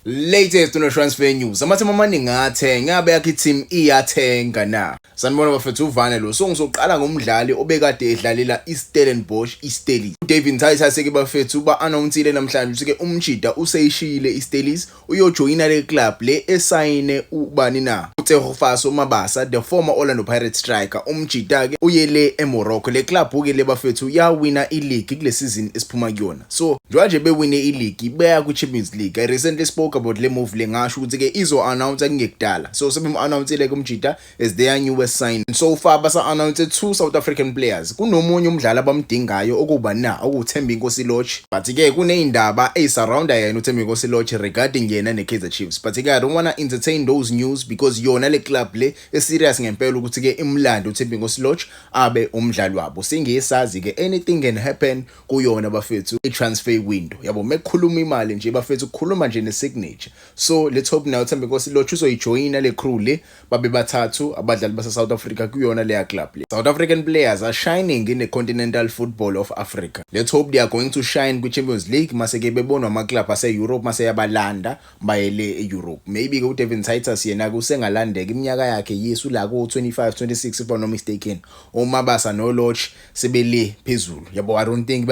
Latest no transfer news. Amathema amaningi athenga ngabe yakhe team iyathenga na. Sanibona bafethu uvane lo soqala ngomdlali obekade edlalela iStellenbosch iStellies. uDavid Nthayisa seke bafethu ba-announcile namhlanje ukuthi ke umjida useyishiyile iStellies uyojoyina le club le esayine ubani na. uTsegofaso Mabasa, the former Orlando Pirates striker, umjida ke uyele eMorocco. Le club ke le bafethu yawina ileague kule season esiphuma kuyona. So njengoba bewine ileague beya ku-Champions League. I recently spoke about le move le ngasho ukuthi ke izo announce ngekudala. So sebem announce le kumjida as their newest sign. So far basa announce two South African players. Kunomunye umdlali abamdingayo okuba na okuThembi Nkosi-Lorch. But ke kuneyindaba ezisurrounda yena uThembi Nkosi-Lorch regarding yena neKaizer Chiefs. But ke I don't wanna entertain those news because yona le club le serious ngempela ukuthi ke imlando uThembi Nkosi-Lorch abe umdlali wabo. Singesazi ke anything can happen kuyona bafethu i-transfer window. Yabo mekukhuluma imali nje bafethu ukukhuluma nje ne-signature. So let's hope now uThembi Nkosi-Lorch uzoyijoyina le crew le babe bathathu abadlali base South Africa kuyona le club le. South African players are shining in the continental football of Africa. Let's hope they are going to shine ku-Champions League mase ke bebonwa ama-club ase-Europe mase yabalanda bayele e-Europe. Maybe ke uDavid Nthayisa yena kusengalandeka iminyaka yakhe yesu la ku-25 26 if I'm not mistaken. uMabasa noLorch sebele phezulu. Yabo I don't think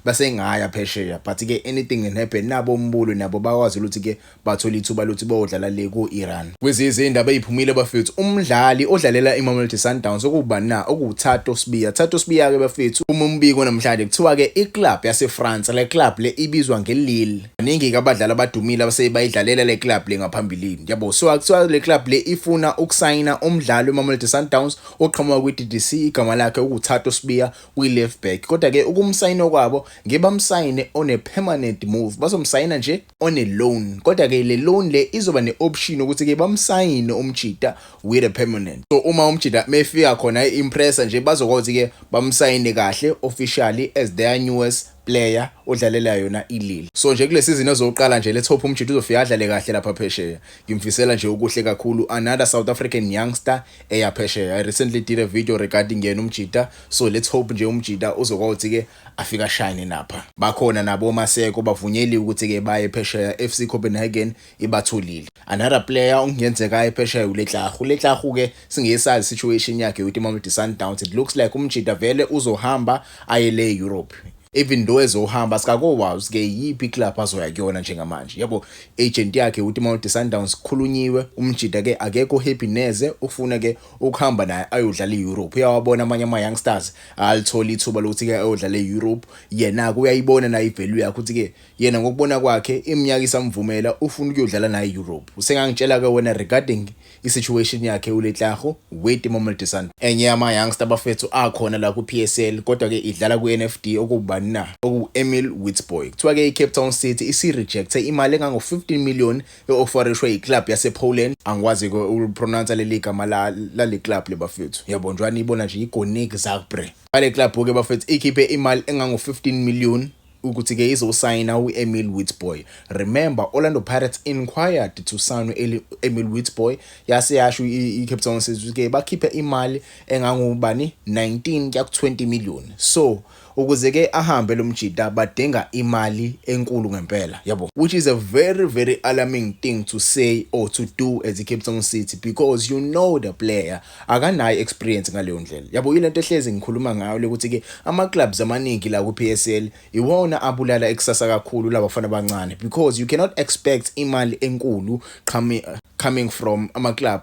basengaya phesheya but ke anything can happen. Nabo umbulo nabo bakwazi ukuthi ke bathola ithuba lokuthi bayodlala le ku-Iran. Kwezize indaba eziphumile bafethu umdlali odlalela iMamelodi Sundowns okuba na okuThato Sibiya. Thato Sibiya ke bafethu umbiko namhlanje kuthiwa ke iclub yaseFrance le club le ibizwa ngeLille. Baningi ke abadlali abadumile abasebayidlalela le club le ngaphambilini. Yabo so akuthiwa le club le ifuna ukusayina umdlali weMamelodi Sundowns oqhamuka kwi-DDC igama lakhe ukuThato Sibiya kwi-left back. Kodwa ke ukumsayina kwabo ngebamsayine on a permanent move. Bazomsayina nje on a loan. Kodwa ke le loan le izoba ne-option ukuthi ke bamsayine umjida with a permanent. So uma umjida mefika khona impressa nje bazokwazi ke bamsayine kahle officially as their newest player odlalela yona iLille. So nje kule season ezoqala nje let's hope umjida uzofika adlale kahle lapha phesheya. Ngimfisela nje ukuhle kakhulu another South African youngster eya phesheya. I recently did a video regarding yena umjida. So let's hope nje umjida uzokwazi ke afika shine napha. Bakhona nabo Maseko bavunyeli ukuthi ke baye phesheya. FC Copenhagen ibatholile. Another player ongenzeka ephesheya uLetlahu. uLetlahu ke singesazi situation yakhe with iMamelodi Sundowns. It looks like umjida vele uzohamba ayele Europe. Even though ezohamba sikakowazi ke yipi club azoya kuyona njengamanje. Yabo agent yakhe uthi iMamelodi Sundowns khulunyiwe umjida ke akekho happy neze ufuna ke ukuhamba naye ayodlala eEurope. Uyawabona amanye ama youngsters alithola ithuba lokuthi ke ayodlala eEurope. Yena kuyayibona na ivalue yakhe ukuthi ke yena ngokubona kwakhe iminyaka isamvumela ufuna ukuyodlala naye eEurope. Usengangitshela ke wena regarding i-situation yakhe uLetlahu with iMamelodi Sundowns. Enye ama youngster bafethu akhona la ku-PSL kodwa ke idlala ku-NFD okuba na oku-Emil Witsboy. Kuthiwa ke iCape Town City isi-rejecte imali engango-15 million e-offerishwe yiclub yasePoland. Angikwazi ukupronounce leli gama lale club le bafethu. Yabo njani ibona nje iGonik Zagreb. Le club ke bafethu ikhiphe imali engango-15 million ukuthi ke izosayina uEmil Witsboy. Remember Orlando Pirates inquired to sign uEmil Witsboy. Yase yasho iCape Town City ke bakhiphe imali engangubani 19 kuya ku-20 million. So ukuze ke ahambe lo mjida badinga imali enkulu ngempela yabo, which is a very alarming thing to say or to do as a Cape Town City because you know the player akanayo experience ngaleyo ndlela yabo. Yilento ehlezi ngikhuluma ngayo ukuthi ke ama clubs amaningi la ku PSL iwona abulala eksasa kakhulu laba bafana abancane because you cannot expect imali enkulu coming from ama club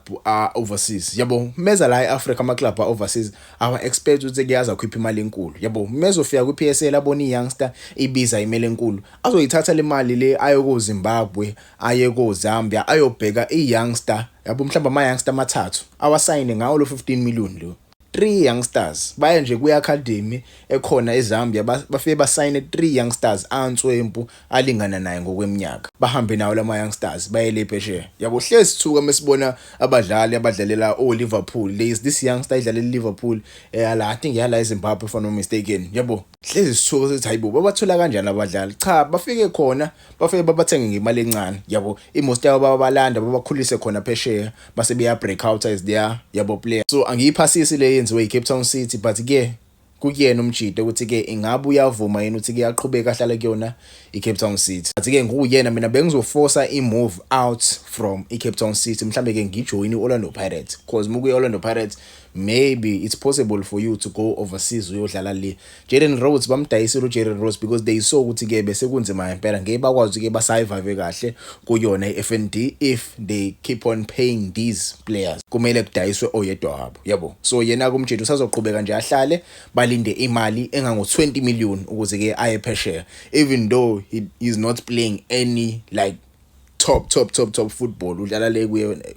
overseas yabo. Meza la eAfrica ama club overseas awa expect ukuthi kuyaza khipha imali enkulu yabo. Mezofika ku PSL abona iyoungster ibiza imali enkulu azoyithatha le mali le ayoko Zimbabwe ayeko Zambia ayobheka iyoungster yabo. Mhlawumbe ama youngster amathathu awasayine ngawo lo 15 million lo. 3 youngsters baye nje ku-academy ekhona eZambia bafike basayine 3 youngsters answempu alingana naye ngokweminyaka bahambe nawo lama youngsters bayele phesheya yabo. Hlezi thuka mesibona abadlali abadlalela Liverpool. This youngster idlalela Liverpool I think yala eZimbabwe if I'm not mistaken yabo. Hlezi sithuka sithi hayibo babathola kanjani abadlali? Cha bafike khona bafike babathenge ngemali encane yabo. Imost yabo babalanda babakhulise khona phesheya base beya break out as their yabo player. So angiyiphasisi le yenziwe iCape Town City but ke kuyena umjida ukuthi ke ingabe uyavuma yena ukuthi ke aqhubeka ahlale kuyona iCape Town City. Athi ke nguyena mina bengizoforsa imove out from iCape Town City, mhlambe ke ngijoin iOrlando Pirates, because muku iOrlando Pirates maybe it's possible for you to go overseas uyodlala le. Jaden Rhodes bamdayisela uJaden Rhodes because they saw ukuthi ke bese kunzima impela ngeke bakwazi ke basurvive kahle kuyona iFND if they keep on paying these players. Kumele kudayiswe oyedwa wabo, yabo. So yena kumjida usazoqhubeka nje ahlale balinde imali engango 20 million ukuze ke aye phesheya, even though he is not playing any like top football, udlala le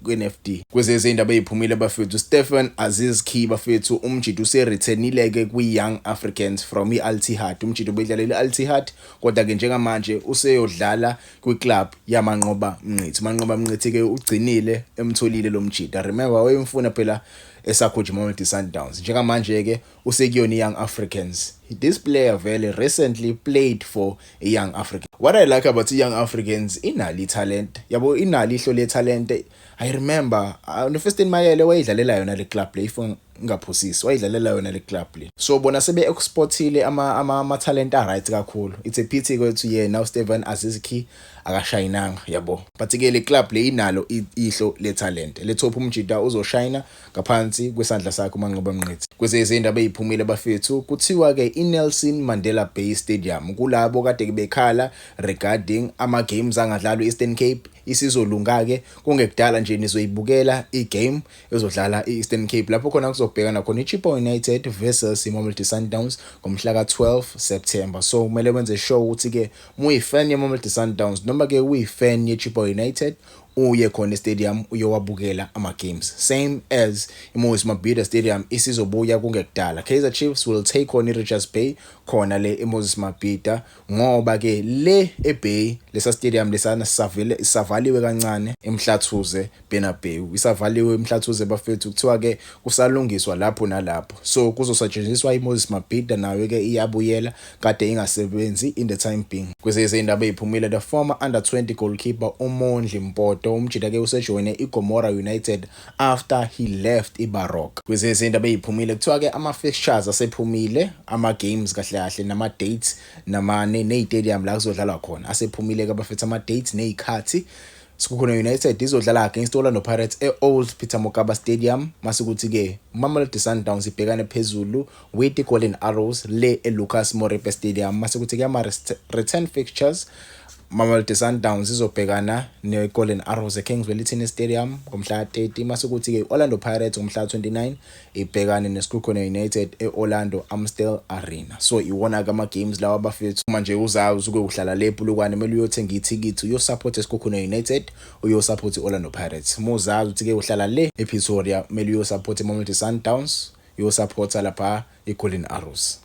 kweNFD. Kweze indaba eziphumile bafethu, Stephen Aziz Ki bafethu umjida usereturnile ke kwiYoung Africans from iAl Ittihad. Umjida ubedlalela iAl Ittihad kodwa ke njengamanje useyodlala kwiclub yaManqoba Mnqithi. Manqoba Mnqithi ke ugcinile emtholile lo mjida. Remember wayemfuna phela esakhuje Mamelodi Sundowns, njengamanje ke usekuyona iYoung Africans. This player vele recently played for a Young African. What I like about Young Africans, inali talent, yabo inali ihlo le talent. I remember Nofestin Mayele wayidlalela yona le club le, if ngaphosisi wayidlalela yona le club le. So bona sebe exportile ama talent right kakhulu. It's a pity kwethu yena uStephen Aziz Ki akashayinanga, yabo. But ke le club le inalo ihlo le talent. Le top umjida uzoshayina ngaphansi kwesandla sakhe uManqoba Mnqithi. Kweze izindaba eziphumile bafethu, kuthiwa ke iNelson Mandela Bay Stadium kulabo kade bekhala regarding ama games angadlalwa eEastern Cape isizolunga ke kungekudala nje nizoyibukela igame ezodlala eEastern Cape lapho khona kuzobhekana khona iChippa United versus iMamelodi Sundowns ngomhla ka12 September. So kumele wenze sure ukuthi ke muyifan yeMamelodi Sundowns noma ke uyifan yeChippa United uye khona estadium uyowabukela ama games, same as iMoses Mabhida Stadium isizobuya kungekudala. Kaizer Chiefs will take on iRichards Bay khona le iMoses Mabhida ngoba ke le eBay lesa stadium lesana savaliwe kancane eMhlathuze Bernabeu, isavaliwe eMhlathuze bafethu, kuthiwa ke kusalungiswa lapho nalapho. So kuzosetshenziswa iMoses Mabhida nayo ke iyabuyela kade ingasebenzi in the time being. Kweze izindaba eziphumile, the former under-20 goalkeeper uMondli Mpoto umjida ke usejoine iGomora United after he left iBaroka. Kweze izindaba eziphumile, kuthiwa ke ama fixtures asephumile, ama games kahle kahle nama dates ne stadium la kuzodlalwa khona asephumile ke bafethu, ama dates nezikhathi. Skukhona United izodlala against Orlando Pirates eOld Peter Mokaba Stadium, masikuthi ke Mamelodi Sundowns ibhekane phezulu with Golden Arrows le eLucas Morepe Stadium. Masikuthi ke ama return fixtures, Mamelodi Sundowns izobhekana neGolden Arrows eKingswell Stadium ngomhla 30. Masikuthi ke Orlando Pirates ngomhla 29 ibhekane neSkukhona United eOrlando Amstel Arena. So iwona ke ama games lawa bafethu. Manje uzazi uke uhlala lePulukwane kumele uyothenga ithikithi uyosupport eSkukhona United uyosupport iOrlando Pirates. Muzazi ukuthi ke uhlala le ePretoria kumele uyosupport iMamelodi Sundowns uyosupporta lapha iGolden Arrows.